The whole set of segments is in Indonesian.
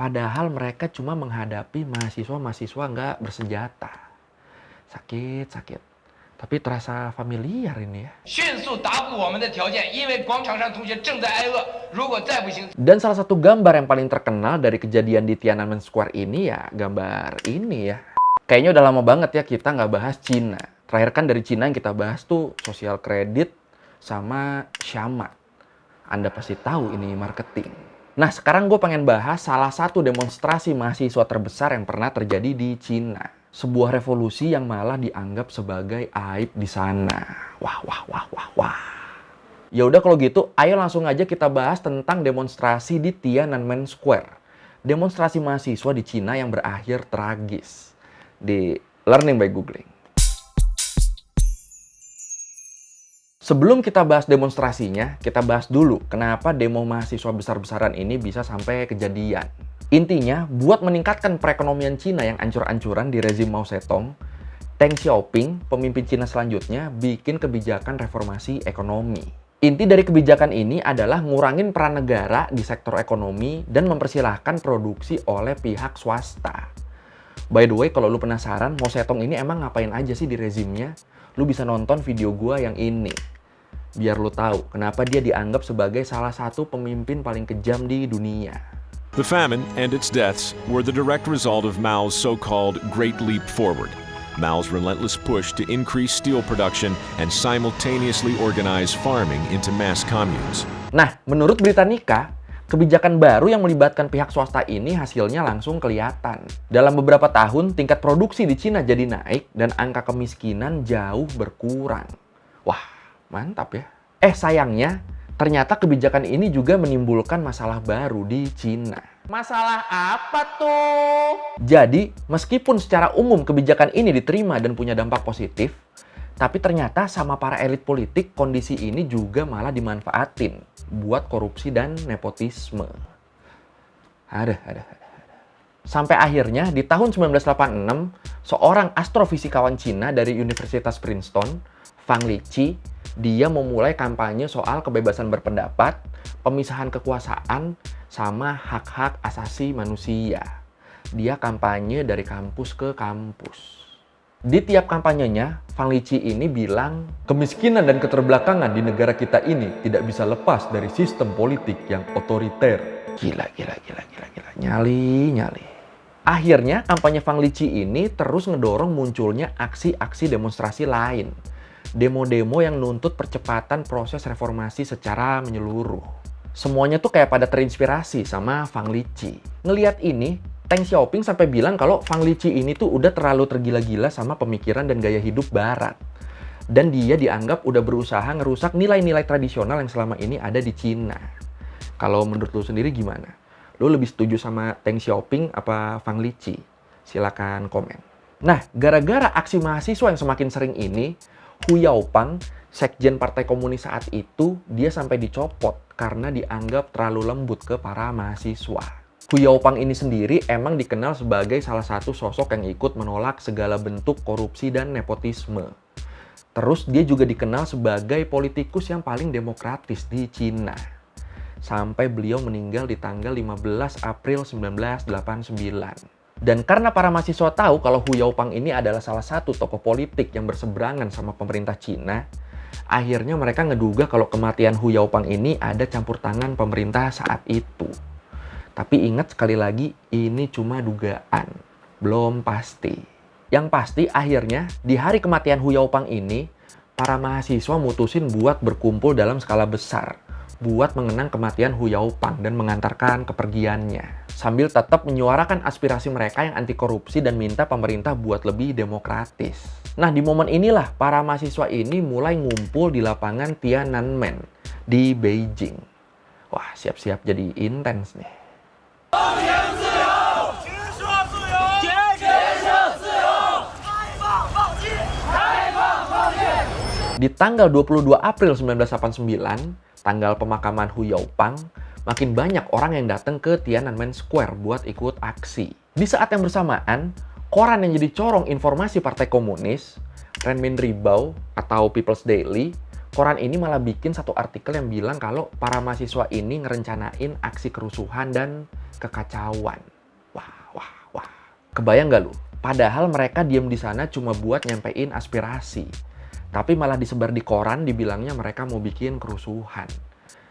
Padahal mereka cuma menghadapi mahasiswa-mahasiswa nggak bersenjata. Sakit. Tapi terasa familiar ini ya. Dan salah satu gambar yang paling terkenal dari kejadian di Tiananmen Square ini ya gambar ini ya. Kayaknya udah lama banget ya kita nggak bahas Cina. Terakhir kan dari Cina yang kita bahas tuh sosial kredit sama Xiamat. Anda pasti tahu ini marketing. Nah sekarang gue pengen bahas salah satu demonstrasi mahasiswa terbesar yang pernah terjadi di Cina. Sebuah revolusi yang malah dianggap sebagai aib di sana. Wah. Ya udah kalau gitu, ayo langsung aja kita bahas tentang demonstrasi di Tiananmen Square. Demonstrasi mahasiswa di Cina yang berakhir tragis. Di Learning by Googling. Sebelum kita bahas demonstrasinya, kita bahas dulu kenapa demo mahasiswa besar-besaran ini bisa sampai kejadian. Intinya, buat meningkatkan perekonomian Cina yang ancur-ancuran di rezim Mao Zedong, Deng Xiaoping, pemimpin Cina selanjutnya, bikin kebijakan reformasi ekonomi. Inti dari kebijakan ini adalah ngurangin peran negara di sektor ekonomi dan mempersilahkan produksi oleh pihak swasta. By the way, kalau lu penasaran Mao Zedong ini emang ngapain aja sih di rezimnya, lu bisa nonton video gua yang ini. Biar lu tahu kenapa dia dianggap sebagai salah satu pemimpin paling kejam di dunia. The famine and its deaths were the direct result of Mao's so-called Great Leap Forward, Mao's relentless push to increase steel production and simultaneously organize farming into mass communes. Nah, menurut Britannica, kebijakan baru yang melibatkan pihak swasta ini hasilnya langsung kelihatan. Dalam beberapa tahun, tingkat produksi di Cina jadi naik dan angka kemiskinan jauh berkurang. Wah, mantap ya. Sayangnya, ternyata kebijakan ini juga menimbulkan masalah baru di Cina. Masalah apa tuh? Jadi, meskipun secara umum kebijakan ini diterima dan punya dampak positif, tapi ternyata sama para elit politik kondisi ini juga malah dimanfaatin buat korupsi dan nepotisme. Ada. Sampai akhirnya di tahun 1986, seorang astrofisikawan Cina dari Universitas Princeton, Fang Liqi, dia memulai kampanye soal kebebasan berpendapat, pemisahan kekuasaan, sama hak-hak asasi manusia. Dia kampanye dari kampus ke kampus. Di tiap kampanyenya, Fang Liqi ini bilang, kemiskinan dan keterbelakangan di negara kita ini tidak bisa lepas dari sistem politik yang otoriter. Gila. Nyali. Akhirnya, kampanye Fang Liqi ini terus ngedorong munculnya aksi-aksi demonstrasi lain. Demo-demo yang nuntut percepatan proses reformasi secara menyeluruh. Semuanya tuh kayak pada terinspirasi sama Fang Liqi. Ngeliat ini, Deng Xiaoping sampai bilang kalau Fang Liqi ini tuh udah terlalu tergila-gila sama pemikiran dan gaya hidup barat. Dan dia dianggap udah berusaha ngerusak nilai-nilai tradisional yang selama ini ada di Cina. Kalau menurut lu sendiri gimana? Lu lebih setuju sama Deng Xiaoping apa Fang Liqi? Silakan komen. Nah, gara-gara aksi mahasiswa yang semakin sering ini, Hu Yaopang, sekjen Partai Komunis saat itu, dia sampai dicopot karena dianggap terlalu lembut ke para mahasiswa. Hu Yaopang ini sendiri emang dikenal sebagai salah satu sosok yang ikut menolak segala bentuk korupsi dan nepotisme. Terus dia juga dikenal sebagai politikus yang paling demokratis di Cina. Sampai beliau meninggal di tanggal 15 April 1989. Dan karena para mahasiswa tahu kalau Hu Yaopang ini adalah salah satu tokoh politik yang berseberangan sama pemerintah Cina, akhirnya mereka ngeduga kalau kematian Hu Yaopang ini ada campur tangan pemerintah saat itu. Tapi ingat sekali lagi, ini cuma dugaan, belum pasti. Yang pasti akhirnya di hari kematian Hu Yaopang ini, para mahasiswa mutusin buat berkumpul dalam skala besar, buat mengenang kematian Hu Yaopang dan mengantarkan kepergiannya. Sambil tetap menyuarakan aspirasi mereka yang anti korupsi dan minta pemerintah buat lebih demokratis. Nah, di momen inilah para mahasiswa ini mulai ngumpul di lapangan Tiananmen di Beijing. Wah, siap-siap jadi intens nih. Di tanggal 22 April 1989, tanggal pemakaman Hu Yaopang, makin banyak orang yang datang ke Tiananmen Square buat ikut aksi. Di saat yang bersamaan, koran yang jadi corong informasi Partai Komunis, Renmin Ribao atau People's Daily, koran ini malah bikin satu artikel yang bilang kalau para mahasiswa ini ngerencanain aksi kerusuhan dan kekacauan. Wah. Kebayang nggak lu? Padahal mereka diem di sana cuma buat nyampein aspirasi. Tapi malah disebar di koran dibilangnya mereka mau bikin kerusuhan.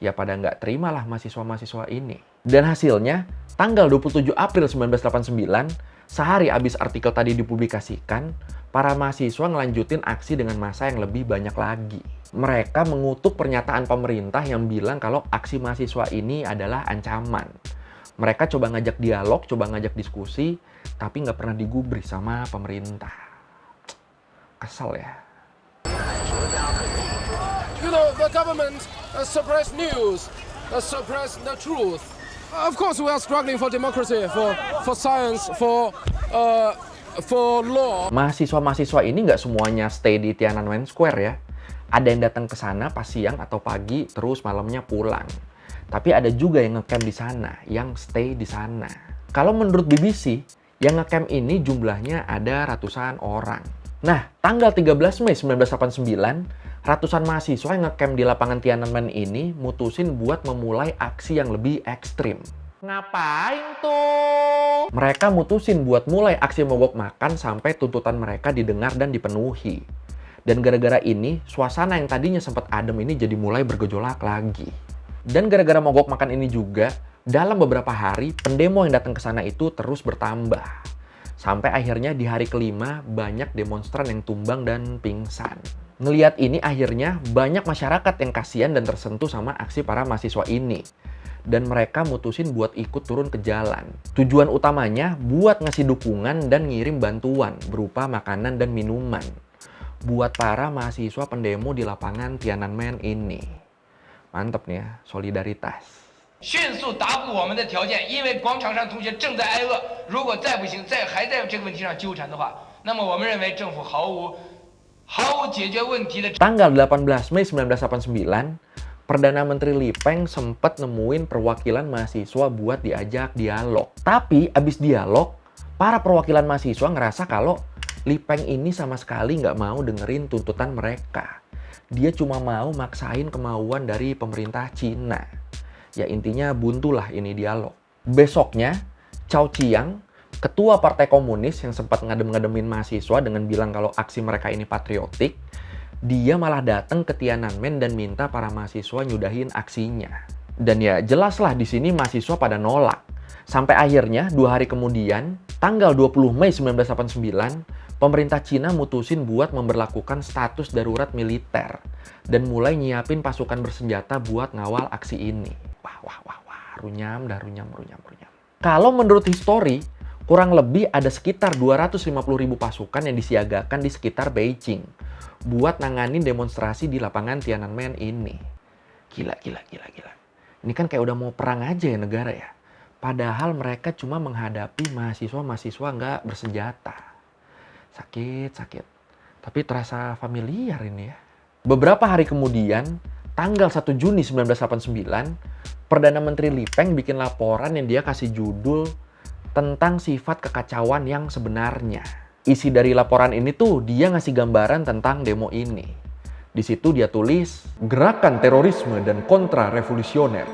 Ya pada nggak terimalah mahasiswa-mahasiswa ini. Dan hasilnya, tanggal 27 April 1989, sehari abis artikel tadi dipublikasikan, para mahasiswa ngelanjutin aksi dengan massa yang lebih banyak lagi. Mereka mengutuk pernyataan pemerintah yang bilang kalau aksi mahasiswa ini adalah ancaman. Mereka coba ngajak dialog, coba ngajak diskusi, tapi nggak pernah digubris sama pemerintah. Kesel ya. You know, the government suppress news, suppress the truth. Of course, we are struggling for democracy, for science, for law. Mahasiswa-mahasiswa ini nggak semuanya stay di Tiananmen Square ya. Ada yang datang ke sana pas siang atau pagi, terus malamnya pulang. Tapi ada juga yang ngecamp di sana, yang stay di sana. Kalau menurut BBC, yang ngecamp ini jumlahnya ada ratusan orang. Nah, tanggal 13 Mei 1989, ratusan mahasiswa yang ngecamp di lapangan Tiananmen ini mutusin buat memulai aksi yang lebih ekstrim. Ngapain tuh? Mereka mutusin buat mulai aksi mogok makan sampai tuntutan mereka didengar dan dipenuhi. Dan gara-gara ini, suasana yang tadinya sempat adem ini jadi mulai bergejolak lagi. Dan gara-gara mogok makan ini juga, dalam beberapa hari, pendemo yang datang ke sana itu terus bertambah. Sampai akhirnya di hari kelima, banyak demonstran yang tumbang dan pingsan. Ngelihat ini akhirnya banyak masyarakat yang kasihan dan tersentuh sama aksi para mahasiswa ini. Dan mereka mutusin buat ikut turun ke jalan. Tujuan utamanya buat ngasih dukungan dan ngirim bantuan berupa makanan dan minuman buat para mahasiswa pendemo di lapangan Tiananmen ini. Mantep nih ya, solidaritas. 迅速答复我们的条件，因为广场上同学正在挨饿，如果再不行，还在这个问题上纠缠的话，那么我们认为政府毫无解决问题的。 Tanggal 18 Mei 1989, Perdana Menteri Li Peng sempat nemuin perwakilan mahasiswa buat diajak dialog. Tapi abis dialog, para perwakilan mahasiswa ngerasa kalau Li Peng ini sama sekali nggak mau dengerin tuntutan mereka. Dia cuma mau maksain kemauan dari pemerintah Cina. Ya intinya buntulah ini dialog. Besoknya, Cao Qiang, ketua Partai Komunis yang sempat ngadem-ngademin mahasiswa dengan bilang kalau aksi mereka ini patriotik, dia malah datang ke Tiananmen dan minta para mahasiswa nyudahin aksinya. Dan ya jelaslah di sini mahasiswa pada nolak. Sampai akhirnya 2 hari kemudian, tanggal 20 Mei 1989, pemerintah Cina mutusin buat memberlakukan status darurat militer dan mulai nyiapin pasukan bersenjata buat ngawal aksi ini. Wah, runyam. Kalau menurut histori, kurang lebih ada sekitar 250.000 pasukan yang disiagakan di sekitar Beijing buat nanganin demonstrasi di lapangan Tiananmen ini. Gila. Ini kan kayak udah mau perang aja ya negara ya. Padahal mereka cuma menghadapi mahasiswa-mahasiswa nggak bersenjata. Sakit. Tapi terasa familiar ini ya. Beberapa hari kemudian, tanggal 1 Juni 1989, Perdana Menteri Li Peng bikin laporan yang dia kasih judul tentang sifat kekacauan yang sebenarnya. Isi dari laporan ini tuh dia ngasih gambaran tentang demo ini. Di situ dia tulis, gerakan terorisme dan kontra-revolusioner.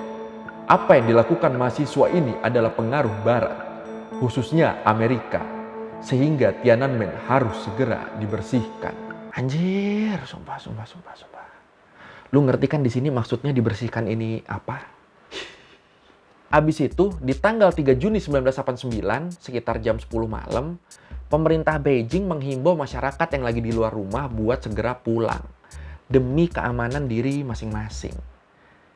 Apa yang dilakukan mahasiswa ini adalah pengaruh Barat, khususnya Amerika, sehingga Tiananmen harus segera dibersihkan. Anjir, sumpah. Lu ngerti kan di sini maksudnya dibersihkan ini apa? Abis itu, di tanggal 3 Juni 1989, sekitar jam 10 malam, pemerintah Beijing menghimbau masyarakat yang lagi di luar rumah buat segera pulang, demi keamanan diri masing-masing.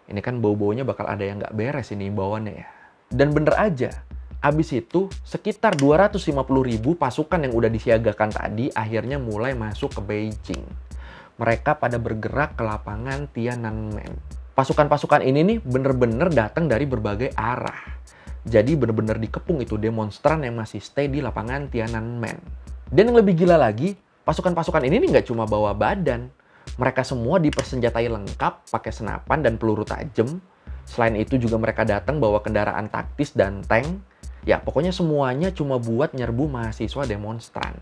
Ini kan bau-baunya bakal ada yang nggak beres ini imbauannya ya. Dan bener aja, abis itu sekitar 250.000 pasukan yang udah disiagakan tadi akhirnya mulai masuk ke Beijing. Mereka pada bergerak ke lapangan Tiananmen. Pasukan-pasukan ini nih bener-bener datang dari berbagai arah. Jadi bener-bener dikepung itu demonstran yang masih stay di lapangan Tiananmen. Dan yang lebih gila lagi, pasukan-pasukan ini nih nggak cuma bawa badan. Mereka semua dipersenjatai lengkap, pakai senapan dan peluru tajam. Selain itu juga mereka datang bawa kendaraan taktis dan tank. Ya pokoknya semuanya cuma buat nyerbu mahasiswa demonstran.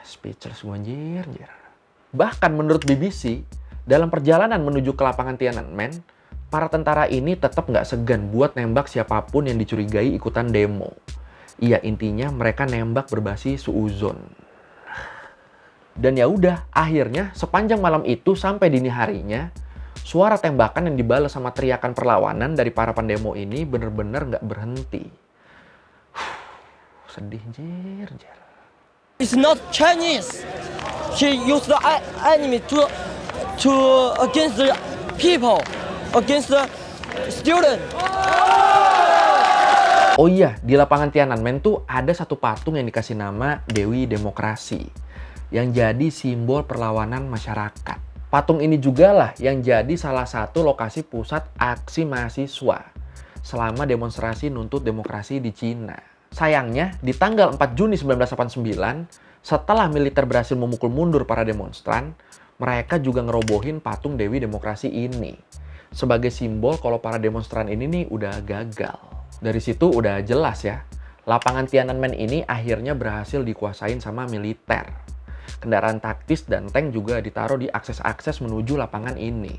Speechless gue anjir. Bahkan menurut BBC, dalam perjalanan menuju ke lapangan Tiananmen, para tentara ini tetap nggak segan buat nembak siapapun yang dicurigai ikutan demo. Iya, intinya mereka nembak berbasis suuzon. Dan ya udah, akhirnya sepanjang malam itu sampai dini harinya, suara tembakan yang dibalas sama teriakan perlawanan dari para pendemo ini bener-bener nggak berhenti. Sedih, jir. It's not Chinese. He used the enemy to against the people, against the student. Oh iya, di lapangan Tiananmen tuh ada satu patung yang dikasih nama Dewi Demokrasi, yang jadi simbol perlawanan masyarakat. Patung ini juga lah yang jadi salah satu lokasi pusat aksi mahasiswa selama demonstrasi nuntut demokrasi di Cina. Sayangnya, di tanggal 4 Juni 1989, setelah militer berhasil memukul mundur para demonstran, mereka juga ngerobohin patung Dewi Demokrasi ini. Sebagai simbol kalau para demonstran ini nih udah gagal. Dari situ udah jelas ya, lapangan Tiananmen ini akhirnya berhasil dikuasain sama militer. Kendaraan taktis dan tank juga ditaruh di akses-akses menuju lapangan ini.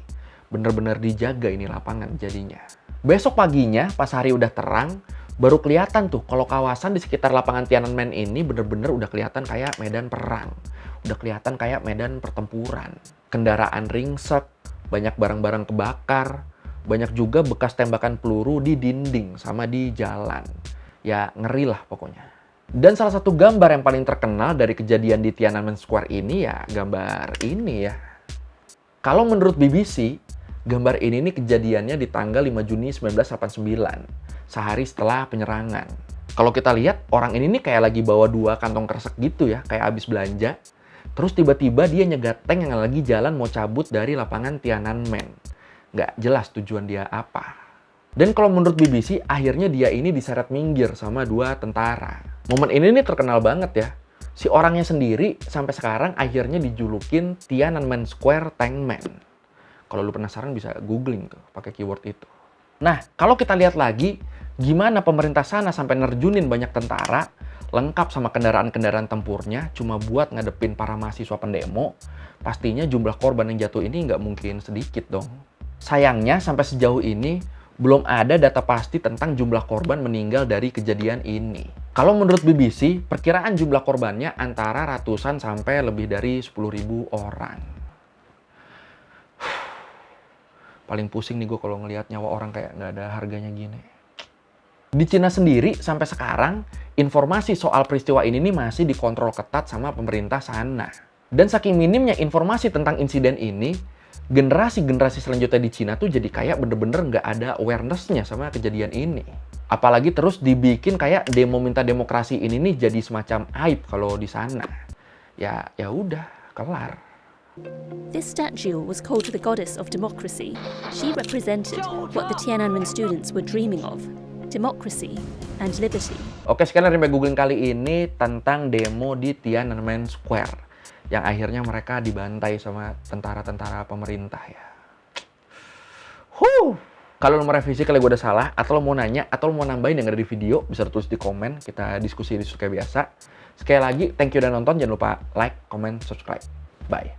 Bener-bener dijaga ini lapangan jadinya. Besok paginya, pas hari udah terang, baru kelihatan tuh kalau kawasan di sekitar lapangan Tiananmen ini bener-bener udah kelihatan kayak medan perang. Udah kelihatan kayak medan pertempuran. Kendaraan ringsek, banyak barang-barang kebakar, banyak juga bekas tembakan peluru di dinding sama di jalan. Ya ngeri lah pokoknya. Dan salah satu gambar yang paling terkenal dari kejadian di Tiananmen Square ini ya gambar ini ya. Kalau menurut BBC, gambar ini nih kejadiannya di tanggal 5 Juni 1989, sehari setelah penyerangan. Kalau kita lihat, orang ini nih kayak lagi bawa 2 kantong kresek gitu ya, kayak abis belanja. Terus tiba-tiba dia nyegat tank yang lagi jalan mau cabut dari lapangan Tiananmen. Nggak jelas tujuan dia apa. Dan kalau menurut BBC, akhirnya dia ini diseret minggir sama 2 tentara. Momen ini nih terkenal banget ya. Si orangnya sendiri sampai sekarang akhirnya dijulukin Tiananmen Square Tankman. Kalau lu penasaran bisa googling tuh pakai keyword itu. Nah, kalau kita lihat lagi, gimana pemerintah sana sampai nerjunin banyak tentara, lengkap sama kendaraan-kendaraan tempurnya, cuma buat ngadepin para mahasiswa pendemo, pastinya jumlah korban yang jatuh ini nggak mungkin sedikit dong. Sayangnya, sampai sejauh ini, belum ada data pasti tentang jumlah korban meninggal dari kejadian ini. Kalau menurut BBC, perkiraan jumlah korbannya antara ratusan sampai lebih dari 10.000 orang. Paling pusing nih gue kalau ngelihat nyawa orang kayak nggak ada harganya gini. Di Cina sendiri, sampai sekarang, informasi soal peristiwa ini nih masih dikontrol ketat sama pemerintah sana. Dan saking minimnya informasi tentang insiden ini, generasi-generasi selanjutnya di Cina tuh jadi kayak bener-bener nggak ada awareness-nya sama kejadian ini. Apalagi terus dibikin kayak demo minta demokrasi ini nih jadi semacam aib kalau di sana. Ya udah, kelar. This statue was called the Goddess of Democracy. She represented what the Tiananmen students were dreaming of, democracy and liberty. Oke, sekian dari Googling kali ini tentang demo di Tiananmen Square yang akhirnya mereka dibantai sama tentara-tentara pemerintah ya. Kalau lo mau revisi kalau gue udah salah, atau lo mau nanya, atau lo mau nambahin yang ada di video, bisa tulis di komen, kita diskusi kayak biasa. Sekali lagi, thank you udah nonton, jangan lupa like, comment, subscribe. Bye.